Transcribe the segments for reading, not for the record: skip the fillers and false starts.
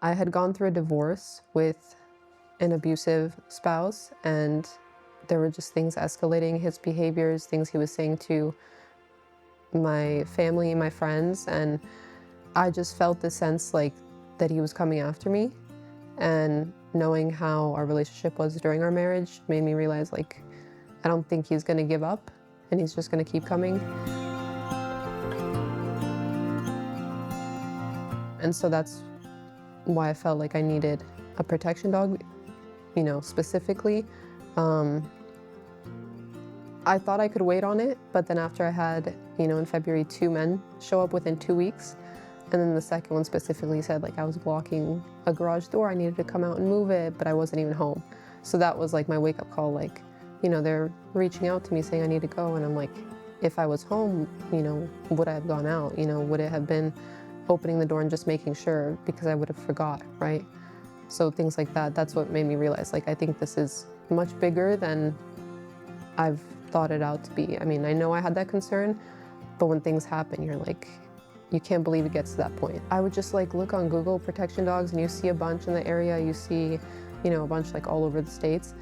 I had gone through a divorce with an abusive spouse, and there were just things escalating, his behaviors, things he was saying to my family, my friends, and I just felt the sense like that he was coming after me. And knowing how our relationship was during our marriage made me realize, like, I don't think he's gonna give up and he's just gonna keep coming. And so that's why I felt like I needed a protection dog, specifically. Um, I thought I could wait on it, but then after I had, in February, 2 men show up within 2 weeks, and then the second one specifically said, like, I was blocking a garage door, I needed to come out and move it, but I wasn't even home. So that was like my wake-up call, like, they're reaching out to me saying I need to go, and I'm like, if I was home, would I have gone out? Would it have been opening the door and just making sure, because I would have forgot, right? So things like that, that's what made me realize, like, I think this is much bigger than I've thought it out to be. I mean, I know I had that concern, but when things happen, you're like, you can't believe it gets to that point. I would just like look on Google protection dogs and you see a bunch in the area, you see, a bunch like all over the States.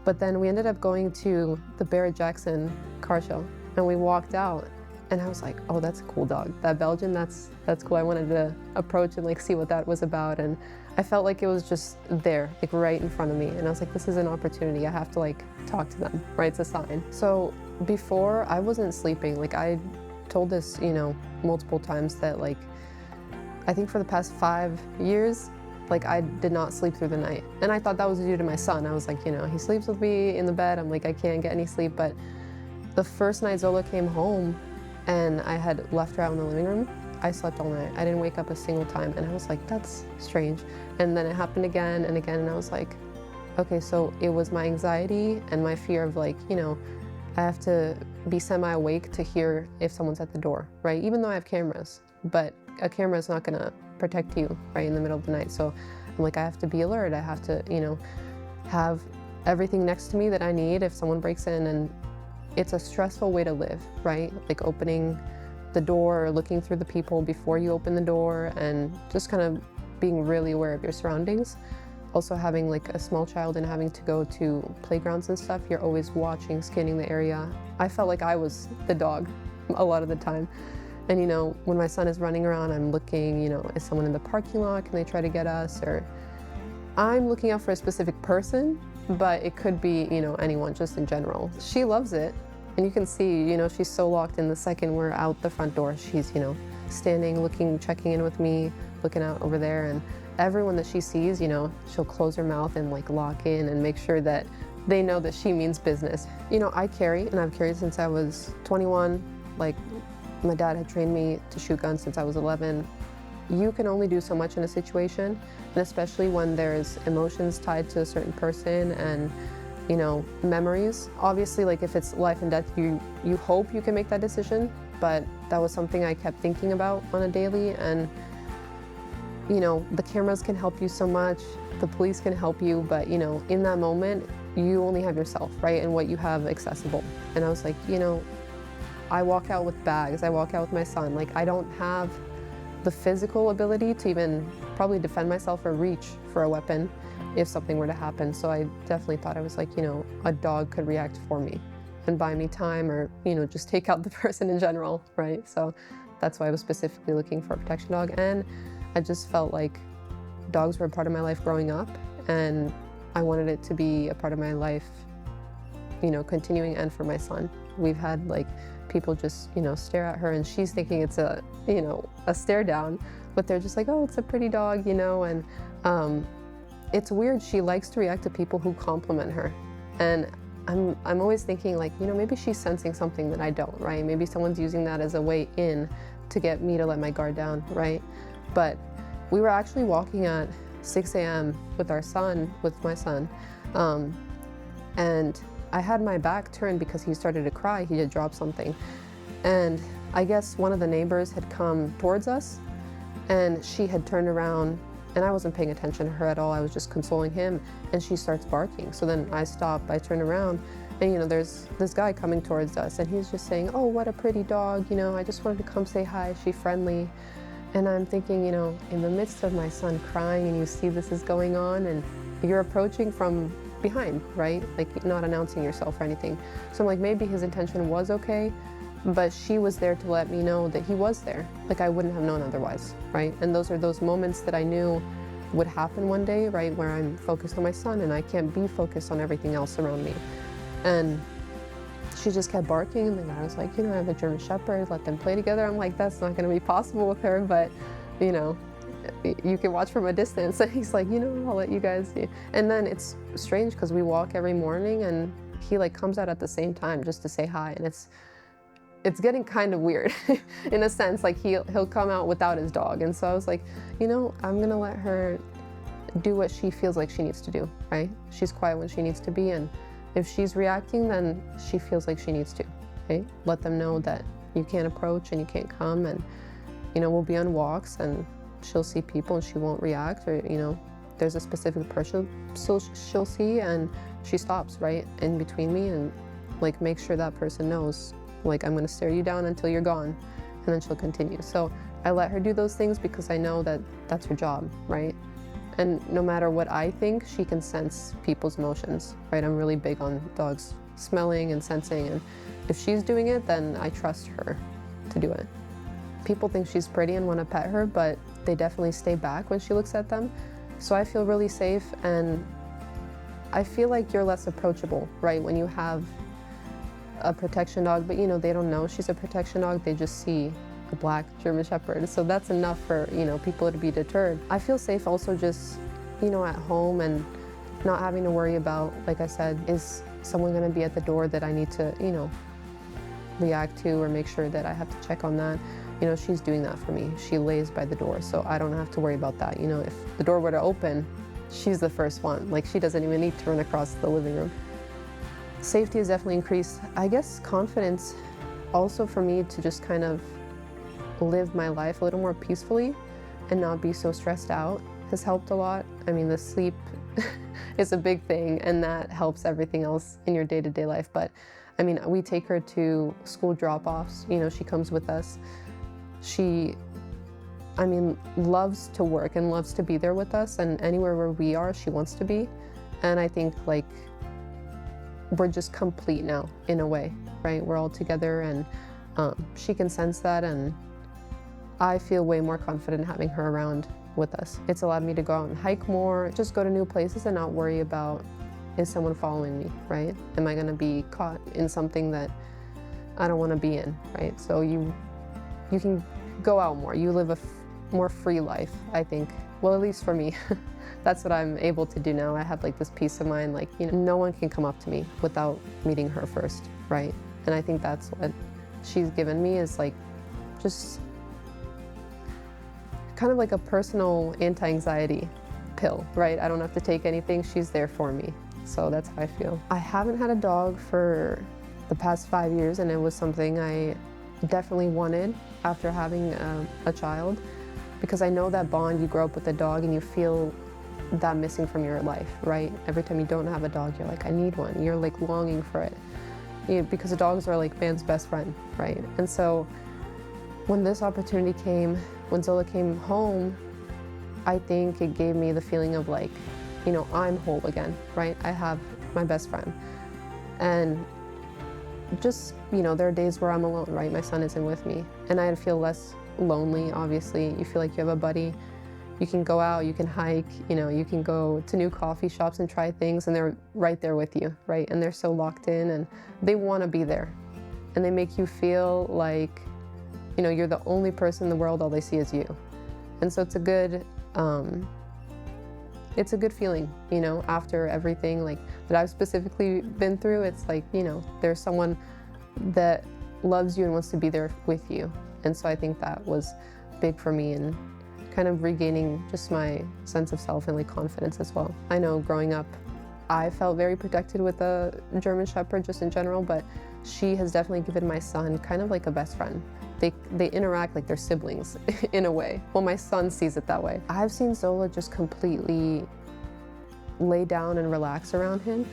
But then we ended up going to the Barrett-Jackson car show and we walked out and I was like, oh, that's a cool dog. That Belgian, that's cool. I wanted to approach and like see what that was about. And I felt like it was just there, like right in front of me. And I was like, this is an opportunity. I have to like talk to them, right? It's a sign. So before I wasn't sleeping, like I told this, multiple times that like, I think for the past 5 years, like I did not sleep through the night. And I thought that was due to my son. I was like, he sleeps with me in the bed. I'm like, I can't get any sleep. But the first night Zola came home and I had left her out in the living room, I slept all night. I didn't wake up a single time. And I was like, that's strange. And then it happened again and again. And I was like, okay, so it was my anxiety and my fear of like, I have to be semi-awake to hear if someone's at the door, right? Even though I have cameras, but a camera is not gonna protect you, right, in the middle of the night. So I'm like, I have to be alert. I have to, have everything next to me that I need if someone breaks in. And it's a stressful way to live, right? Like opening the door or looking through the people before you open the door and just kind of being really aware of your surroundings. Also having like a small child and having to go to playgrounds and stuff, you're always watching, scanning the area. I felt like I was the dog a lot of the time. And when my son is running around, I'm looking, is someone in the parking lot? Can they try to get us? Or I'm looking out for a specific person, but it could be, anyone just in general. She loves it. And you can see, she's so locked in. The second we're out the front door, she's, standing, looking, checking in with me, looking out over there. And everyone that she sees, she'll close her mouth and like lock in and make sure that they know that she means business. I carry, and I've carried since I was 21. Like, my dad had trained me to shoot guns since I was 11. You can only do so much in a situation, and especially when there's emotions tied to a certain person and, memories. Obviously, like if it's life and death, you hope you can make that decision, but that was something I kept thinking about on a daily. And the cameras can help you so much, the police can help you, but in that moment, you only have yourself, right? And what you have accessible. And I was like, I walk out with bags, I walk out with my son. Like, I don't have the physical ability to even probably defend myself or reach for a weapon if something were to happen. So I definitely thought I was like, a dog could react for me and buy me time or, just take out the person in general, right? So that's why I was specifically looking for a protection dog. And I just felt like dogs were a part of my life growing up, and I wanted it to be a part of my life, continuing, and for my son. We've had like people just, stare at her and she's thinking it's a, a stare down, but they're just like, oh, it's a pretty dog, and it's weird. She likes to react to people who compliment her. And I'm always thinking like, maybe she's sensing something that I don't, right? Maybe someone's using that as a way in to get me to let my guard down, right? But we were actually walking at 6 a.m. with my son, and I had my back turned because he started to cry. He had dropped something. And I guess one of the neighbors had come towards us and she had turned around and I wasn't paying attention to her at all. I was just consoling him and she starts barking. So then I stop, I turn around and there's this guy coming towards us and he's just saying, oh, what a pretty dog. I just wanted to come say hi. Is she friendly? And I'm thinking, you know, in the midst of my son crying and you see this is going on and you're approaching from behind, right? Like not announcing yourself or anything. So I'm like, maybe his intention was okay, but she was there to let me know that he was there. Like I wouldn't have known otherwise, right? And those are those moments that I knew would happen one day, right? Where I'm focused on my son and I can't be focused on everything else around me. And she just kept barking, and the guy was like, you know, I have a German Shepherd, let them play together. I'm like, that's not gonna be possible with her, but you know, you can watch from a distance. And he's like, you know, I'll let you guys see. And then it's strange because we walk every morning and he like comes out at the same time just to say hi. And it's getting kind of weird in a sense, like he'll come out without his dog. And so I was like, you know, I'm gonna let her do what she feels like she needs to do, right? She's quiet when she needs to be, and if she's reacting, then she feels like she needs to, okay? Let them know that you can't approach and you can't come, and, you know, we'll be on walks and she'll see people and she won't react, or, you know, there's a specific person she'll see and she stops, right, in between me, and, like, make sure that person knows, like, I'm gonna stare you down until you're gone, and then she'll continue. So I let her do those things because I know that that's her job, right? And no matter what I think, she can sense people's emotions, right? I'm really big on dogs smelling and sensing, and if she's doing it, then I trust her to do it. People think she's pretty and want to pet her, but they definitely stay back when she looks at them. So I feel really safe, and I feel like you're less approachable, right? When you have a protection dog, but you know, they don't know she's a protection dog, they just see a black German Shepherd. So that's enough for, you know, people to be deterred. I feel safe also just, you know, at home and not having to worry about, like I said, is someone gonna be at the door that I need to, you know, react to or make sure that I have to check on that. You know, she's doing that for me. She lays by the door, so I don't have to worry about that. You know, if the door were to open, she's the first one. Like, she doesn't even need to run across the living room. Safety has definitely increased. I guess confidence also for me to just kind of live my life a little more peacefully and not be so stressed out has helped a lot. I mean, the sleep is a big thing, and that helps everything else in your day-to-day life. But I mean, we take her to school drop-offs. You know, she comes with us. She, I mean, loves to work and loves to be there with us, and anywhere where we are, she wants to be. And I think, like, we're just complete now in a way, right? We're all together, and she can sense that, and I feel way more confident having her around with us. It's allowed me to go out and hike more, just go to new places and not worry about, is someone following me, right? Am I gonna be caught in something that I don't wanna be in, right? So you can go out more. You live a more free life, I think. Well, at least for me. That's what I'm able to do now. I have like this peace of mind, like, you know, no one can come up to me without meeting her first, right? And I think that's what she's given me, is like just kind of like a personal anti-anxiety pill, right? I don't have to take anything, she's there for me. So that's how I feel. I haven't had a dog for the past 5 years, and it was something I definitely wanted after having a child, because I know that bond, you grow up with a dog and you feel that missing from your life, right? Every time you don't have a dog, you're like, I need one. You're like longing for it. Because dogs are like man's best friend, right? And so when this opportunity came, when Zola came home, I think it gave me the feeling of like, you know, I'm whole again, right? I have my best friend. And just, you know, there are days where I'm alone, right? My son isn't with me. And I feel less lonely, obviously. You feel like you have a buddy. You can go out, you can hike, you know, you can go to new coffee shops and try things, and they're right there with you, right? And they're so locked in, and they want to be there. And they make you feel like, you know, you're the only person in the world, all they see is you. And so it's a good feeling, you know, after everything like that I've specifically been through. It's like, you know, there's someone that loves you and wants to be there with you. And so I think that was big for me, and kind of regaining just my sense of self and like confidence as well. I know growing up, I felt very protected with a German Shepherd just in general, but she has definitely given my son kind of like a best friend. They interact like they're siblings in a way. Well, my son sees it that way. I've seen Zola just completely lay down and relax around him.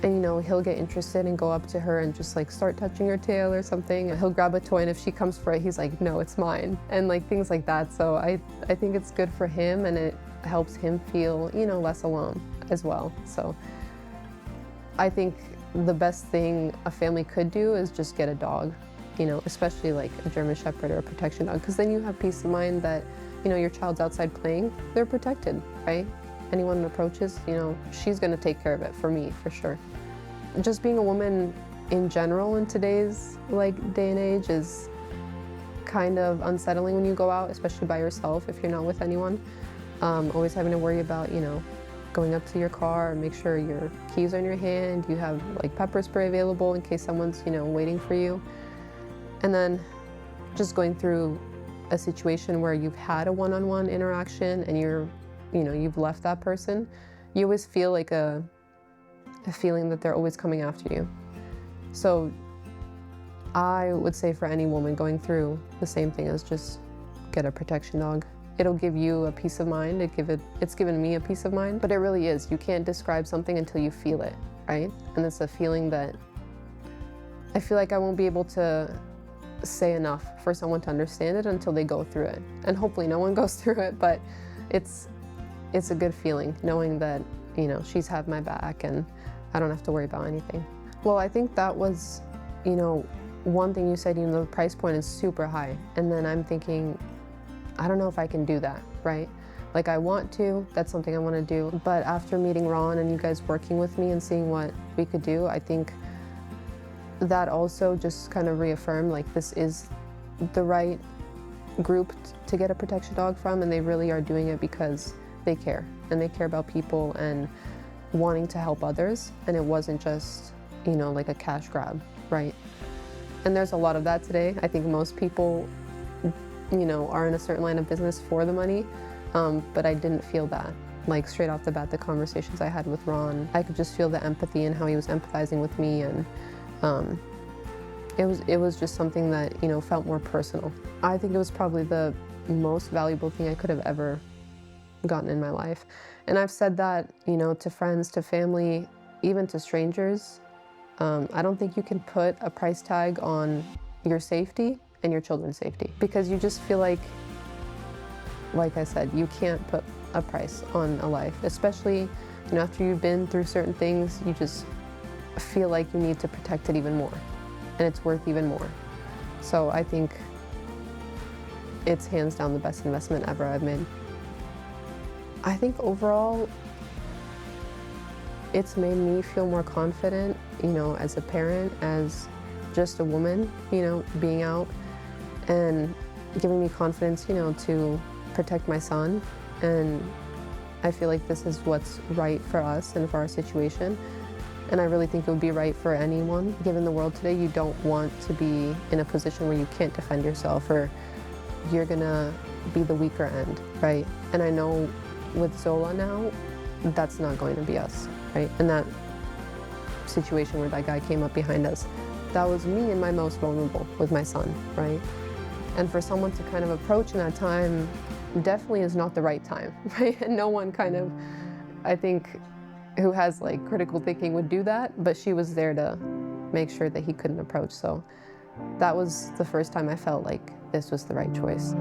And you know, he'll get interested and go up to her and just like start touching her tail or something. He'll grab a toy, and if she comes for it, he's like, no, it's mine. And like things like that. So I think it's good for him, and it helps him feel, you know, less alone as well. So I think the best thing a family could do is just get a dog, you know, especially like a German Shepard or a protection dog, because then you have peace of mind that, you know, your child's outside playing, they're protected, right? Anyone that approaches, you know, she's gonna take care of it, for me, for sure. Just being a woman in general in today's like day and age is kind of unsettling when you go out, especially by yourself if you're not with anyone. Always having to worry about, you know, going up to your car and make sure your keys are in your hand, you have like pepper spray available in case someone's, you know, waiting for you. And then just going through a situation where you've had a one-on-one interaction and you've left that person, you always feel like a feeling that they're always coming after you. So I would say for any woman going through the same thing is just get a protection dog. It'll give you a peace of mind. It's given me a peace of mind, but it really is. You can't describe something until you feel it, right? And it's a feeling that I feel like I won't be able to say enough for someone to understand it until they go through it. And hopefully no one goes through it, but it's a good feeling knowing that, you know, she's had my back and I don't have to worry about anything. Well, I think that was, you know, one thing you said, you know, the price point is super high. And then I'm thinking, I don't know if I can do that, right? Like I want to, that's something I want to do. But after meeting Ron and you guys working with me and seeing what we could do, I think that also just kind of reaffirmed like this is the right group to get a protection dog from, and they really are doing it because they care, and they care about people and wanting to help others, and it wasn't just, you know, like a cash grab, right? And there's a lot of that today. I think most people, you know, are in a certain line of business for the money, but I didn't feel that. Like straight off the bat, the conversations I had with Ron, I could just feel the empathy and how he was empathizing with me, and it was just something that, you know, felt more personal. I think it was probably the most valuable thing I could have ever gotten in my life. And I've said that, you know, to friends, to family, even to strangers. I don't think you can put a price tag on your safety and your children's safety, because you just feel like I said, you can't put a price on a life, especially, you know, after you've been through certain things, you just feel like you need to protect it even more, and it's worth even more. So I think it's hands down the best investment ever I've made. I think overall, it's made me feel more confident, you know, as a parent, as just a woman, you know, being out and giving me confidence, you know, to protect my son. And I feel like this is what's right for us and for our situation. And I really think it would be right for anyone. Given the world today, you don't want to be in a position where you can't defend yourself, or you're gonna be the weaker end, right? And I know with Zola now, that's not going to be us, right? And that situation where that guy came up behind us, that was me and my most vulnerable with my son, right? And for someone to kind of approach in that time definitely is not the right time, right? And no one kind of, I think, who has like critical thinking would do that, but she was there to make sure that he couldn't approach. So that was the first time I felt like this was the right choice.